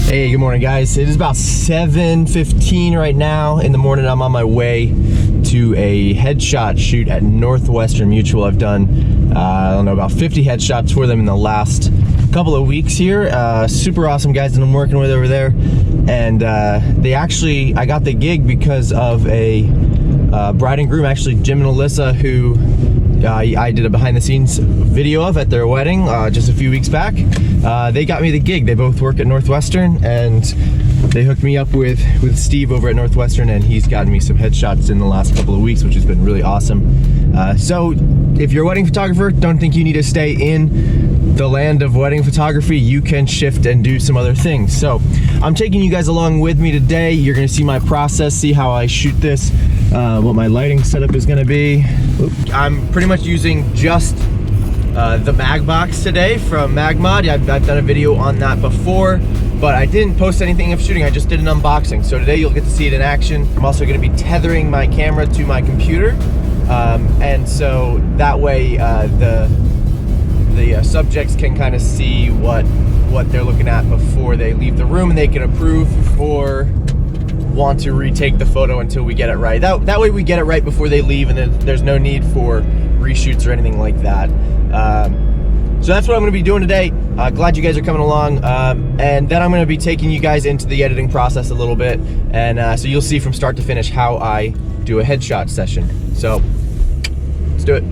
Hey, good morning, guys. It is about 7:15 right now in the morning. I'm on my way to a headshot shoot at Northwestern Mutual. I've done, I don't know, about 50 headshots for them in the last couple of weeks here. Super awesome guys that I'm working with over there. And I got the gig because of a bride and groom, actually, Jim and Alyssa, who I did a behind the scenes video of at their wedding just a few weeks back. They got me the gig. They both work at Northwestern, and they hooked me up with Steve over at Northwestern, and he's gotten me some headshots in the last couple of weeks, which has been really awesome. So if you're a wedding photographer, don't think you need to stay in the land of wedding photography. You can shift and do some other things. So I'm taking you guys along with me today. You're gonna see my process, see how I shoot this, what my lighting setup is gonna be. I'm pretty much using just the mag box today from MagMod. I've done a video on that before, but I didn't post anything of shooting. I just did an unboxing. So today you'll get to see it in action. I'm also going to be tethering my camera to my computer, and so that way the subjects can kind of see what they're looking at before they leave the room, and they can approve or want to retake the photo until we get it right. That way we get it right before they leave, and then there's no need for reshoots or anything like that. So that's what I'm going to be doing today. Glad you guys are coming along, and then I'm going to be taking you guys into the editing process a little bit, and so you'll see from start to finish how I do a headshot session. So let's do it.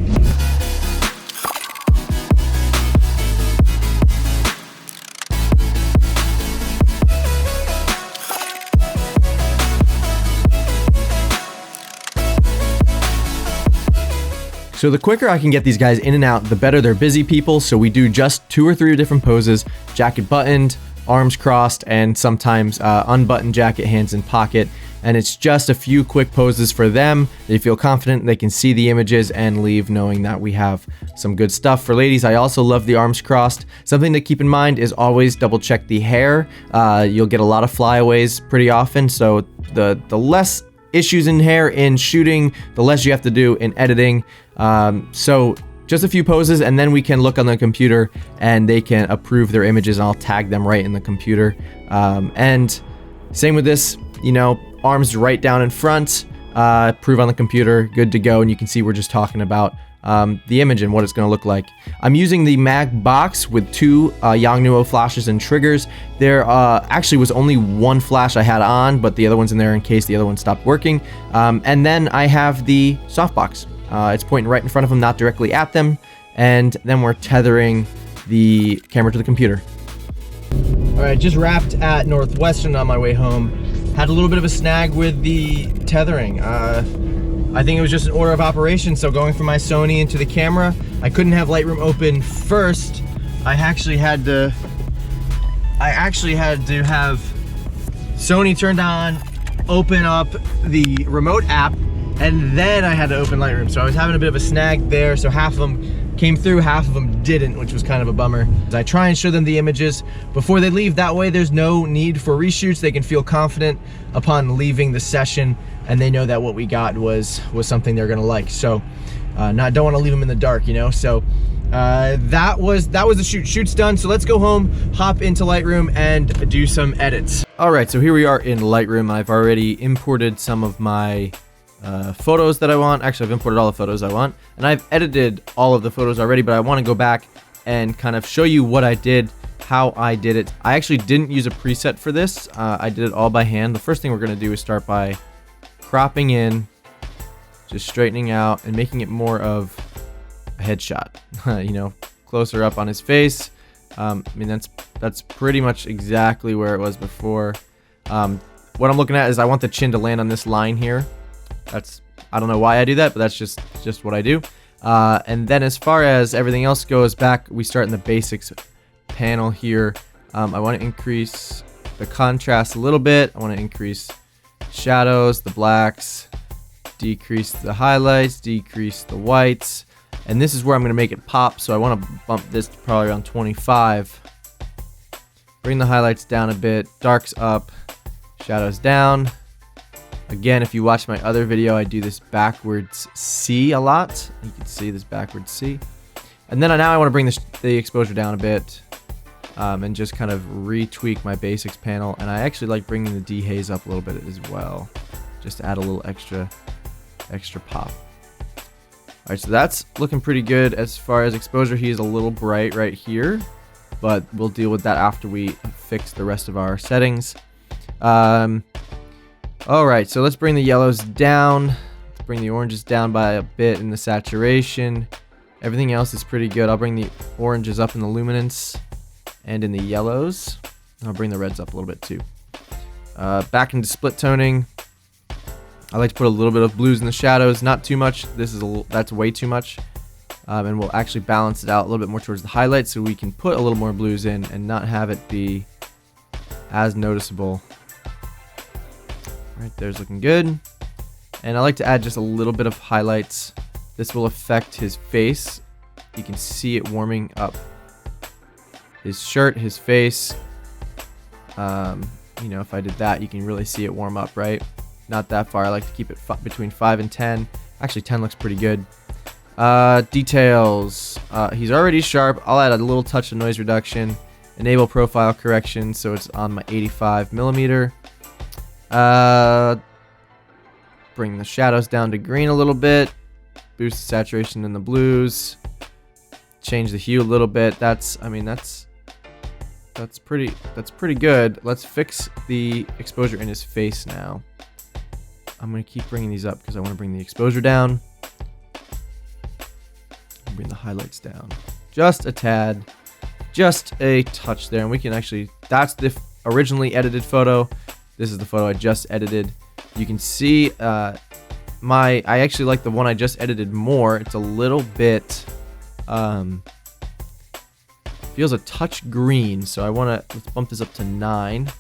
So the quicker I can get these guys in and out, the better. They're busy people, so we do just 2 or 3 different poses: jacket buttoned, arms crossed, and sometimes unbuttoned jacket, hands in pocket. And it's just a few quick poses for them. They feel confident, they can see the images and leave knowing that we have some good stuff. For ladies, I also love the arms crossed. Something to keep in mind is always double check the hair. You'll get a lot of flyaways pretty often, so the less issues in hair in shooting, the less you have to do in editing. So just a few poses, and then we can look on the computer and they can approve their images, and I'll tag them right in the computer. And same with this, you know, arms right down in front, approve on the computer, good to go. And you can see we're just talking about the image and what it's going to look like. I'm using the mag box with 2 Yongnuo flashes and triggers. There actually was only 1 flash I had on, but the other one's in there in case the other one stopped working. And then I have the softbox. It's pointing right in front of them, not directly at them. And then we're tethering the camera to the computer. All right, just wrapped at Northwestern on my way home. Had a little bit of a snag with the tethering. I think it was just an order of operations. So going from my Sony into the camera, I couldn't have Lightroom open first. I actually had to have Sony turned on, open up the remote app, and then I had to open Lightroom. So I was having a bit of a snag there. So half of them came through, half of them didn't, which was kind of a bummer. I try and show them the images before they leave. That way there's no need for reshoots. They can feel confident upon leaving the session, and they know that what we got was something they're gonna like. So don't want to leave them in the dark, you know. So that was the shoot. Shoot's done. So let's go home, hop into Lightroom, and do some edits. All right, so here we are in Lightroom. I've already imported some of my photos that I want. Actually, I've imported all the photos I want, and I've edited all of the photos already, but I want to go back and kind of show you what I did, how I did it. I actually didn't use a preset for this. I did it all by hand. The first thing we're going to do is start by cropping in, just straightening out and making it more of a headshot. You know, closer up on his face. I mean, that's pretty much exactly where it was before. What I'm looking at is I want the chin to land on this line here. I don't know why I do that, but that's just what I do. And then as far as everything else goes, we start in the basics panel here. I want to increase the contrast a little bit. I want to increase shadows, the blacks, decrease the highlights, decrease the whites. And this is where I'm going to make it pop. So I want to bump this to probably around 25. Bring the highlights down a bit, darks up, shadows down. Again, if you watch my other video, I do this backwards C a lot. You can see this backwards C. And then now I want to bring the exposure down a bit. and just kind of retweak my basics panel. And I actually like bringing the dehaze up a little bit as well, just to add a little extra pop. All right, so that's looking pretty good as far as exposure. He is a little bright right here, but we'll deal with that after we fix the rest of our settings. All right, so let's bring the yellows down. Let's bring the oranges down by a bit in the saturation. Everything else is pretty good. I'll bring the oranges up in the luminance and in the yellows. I'll bring the reds up a little bit too. Back into split toning. I like to put a little bit of blues in the shadows, not too much. That's way too much. And we'll actually balance it out a little bit more towards the highlights so we can put a little more blues in and not have it be as noticeable. Right there's looking good. And I like to add just a little bit of highlights. This will affect his face. You can see it warming up his shirt, his face. You know, if I did that, you can really see it warm up, right? Not that far. I like to keep it between 5 and 10. Actually, 10 looks pretty good. Details. He's already sharp. I'll add a little touch of noise reduction. Enable profile correction so it's on my 85 millimeter. Bring the shadows down to green a little bit. Boost the saturation in the blues. Change the hue a little bit. That's pretty good. Let's fix the exposure in his face now. I'm gonna keep bringing these up because I want to bring the exposure down. Bring the highlights down just a tad, just a touch there, and we can actually. That's the originally edited photo. This is the photo I just edited. You can see I actually like the one I just edited more. It's a little bit feels a touch green, so let's bump this up to 9.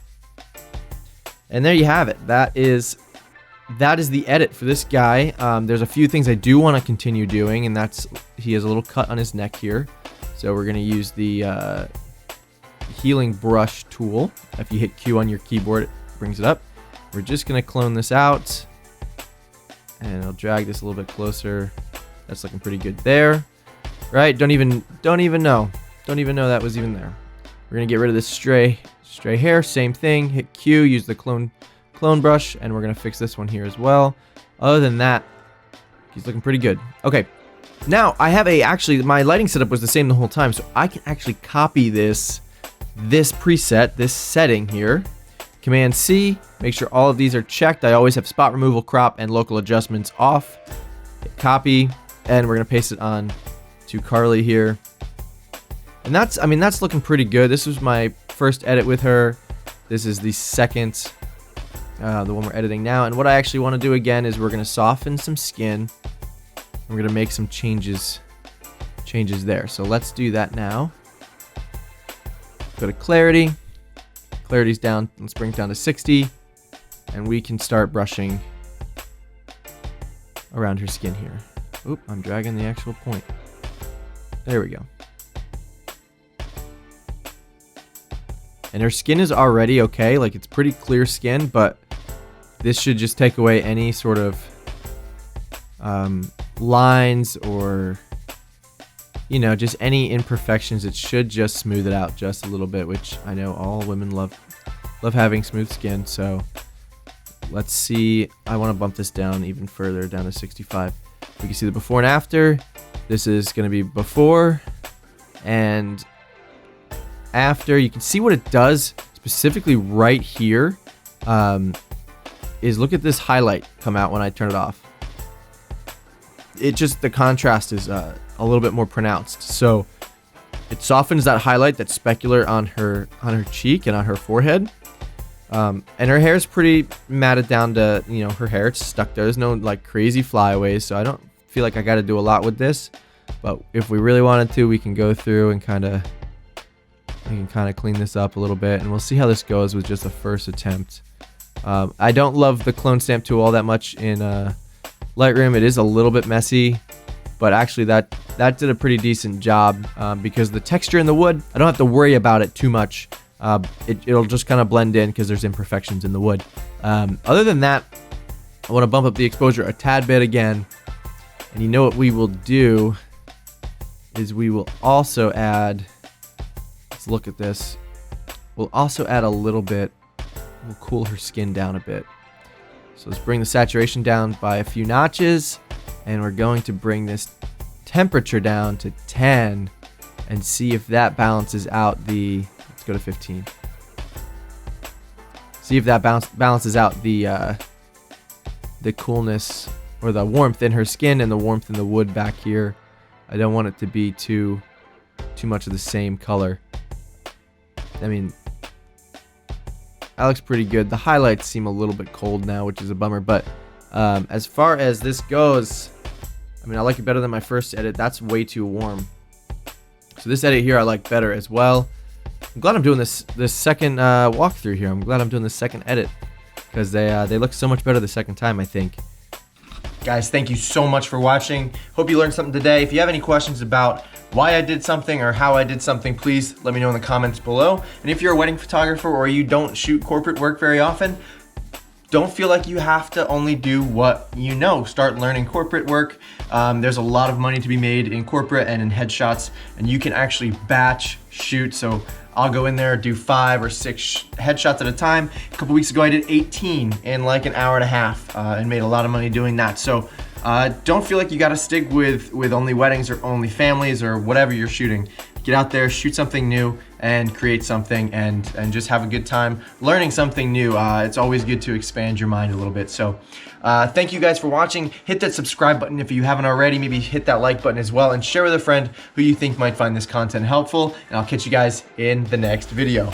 And there you have it. That is the edit for this guy. There's a few things I do want to continue doing, and that's he has a little cut on his neck here. So we're going to use the healing brush tool. If you hit Q on your keyboard, it brings it up. We're just going to clone this out, and I'll drag this a little bit closer. That's looking pretty good there. Right? Don't even know that was even there. We're going to get rid of this stray hair. Same thing. Hit Q, use the clone brush, and we're going to fix this one here as well. Other than that, he's looking pretty good. Okay, now I have actually my lighting setup was the same the whole time, so I can actually copy this preset, this setting here. Command C, make sure all of these are checked. I always have spot removal, crop, and local adjustments off. Hit copy, and we're going to paste it on to Carly here. And that's looking pretty good. This was my first edit with her. This is the second, the one we're editing now. And what I actually want to do again is we're going to soften some skin. We're going to make some changes there. So let's do that now. Go to clarity. Clarity's down. Let's bring it down to 60. And we can start brushing around her skin here. Oop, I'm dragging the actual point. There we go. And her skin is already okay, like it's pretty clear skin, but this should just take away any sort of lines or, you know, just any imperfections. It should just smooth it out just a little bit, which I know all women love having smooth skin. So let's see. I want to bump this down even further, down to 65. We can see the before and after. This is going to be before and after. You can see what it does specifically right here. Is look at this highlight come out when I turn it off. It just, the contrast is a little bit more pronounced, so it softens that highlight, that specular on her cheek and on her forehead. And her hair is pretty matted down to, you know, her hair, it's stuck there. There's no like crazy flyaways, so I don't feel like I got to do a lot with this. But if we really wanted to, we can go through and kind of clean this up a little bit, and we'll see how this goes with just a first attempt. I don't love the clone stamp tool all that much in Lightroom. It is a little bit messy, but actually that did a pretty decent job because the texture in the wood, I don't have to worry about it too much. It'll just kind of blend in because there's imperfections in the wood. Other than that, I want to bump up the exposure a tad bit again, and you know what we will do is we will also add, let's Let's look at this. We'll also add a little bit. We'll cool her skin down a bit. So let's bring the saturation down by a few notches, and we're going to bring this temperature down to 10 and see if that balances out the, let's go to 15. See if that balances out the coolness or the warmth in her skin and the warmth in the wood back here. I don't want it to be too much of the same color. I mean, that looks pretty good. The highlights seem a little bit cold now, which is a bummer, but as far as this goes, I mean, I like it better than my first edit. That's way too warm. So this edit here I like better as well. I'm glad I'm doing this second walkthrough here. I'm glad I'm doing the second edit because they look so much better the second time, I think. Guys, thank you so much for watching. Hope you learned something today. If you have any questions about why I did something or how I did something, please let me know in the comments below. And if you're a wedding photographer or you don't shoot corporate work very often, don't feel like you have to only do what you know. Start learning corporate work. There's a lot of money to be made in corporate and in headshots, and you can actually batch shoot. So I'll go in there, do 5 or 6 headshots at a time. A couple weeks ago, I did 18 in like an hour and a half and made a lot of money doing that. So don't feel like you gotta stick with only weddings or only families or whatever you're shooting. Get out there, shoot something new, and create something, and just have a good time learning something new. It's always good to expand your mind a little bit. So thank you guys for watching. Hit that subscribe button if you haven't already. Maybe hit that like button as well, and share with a friend who you think might find this content helpful. And I'll catch you guys in the next video.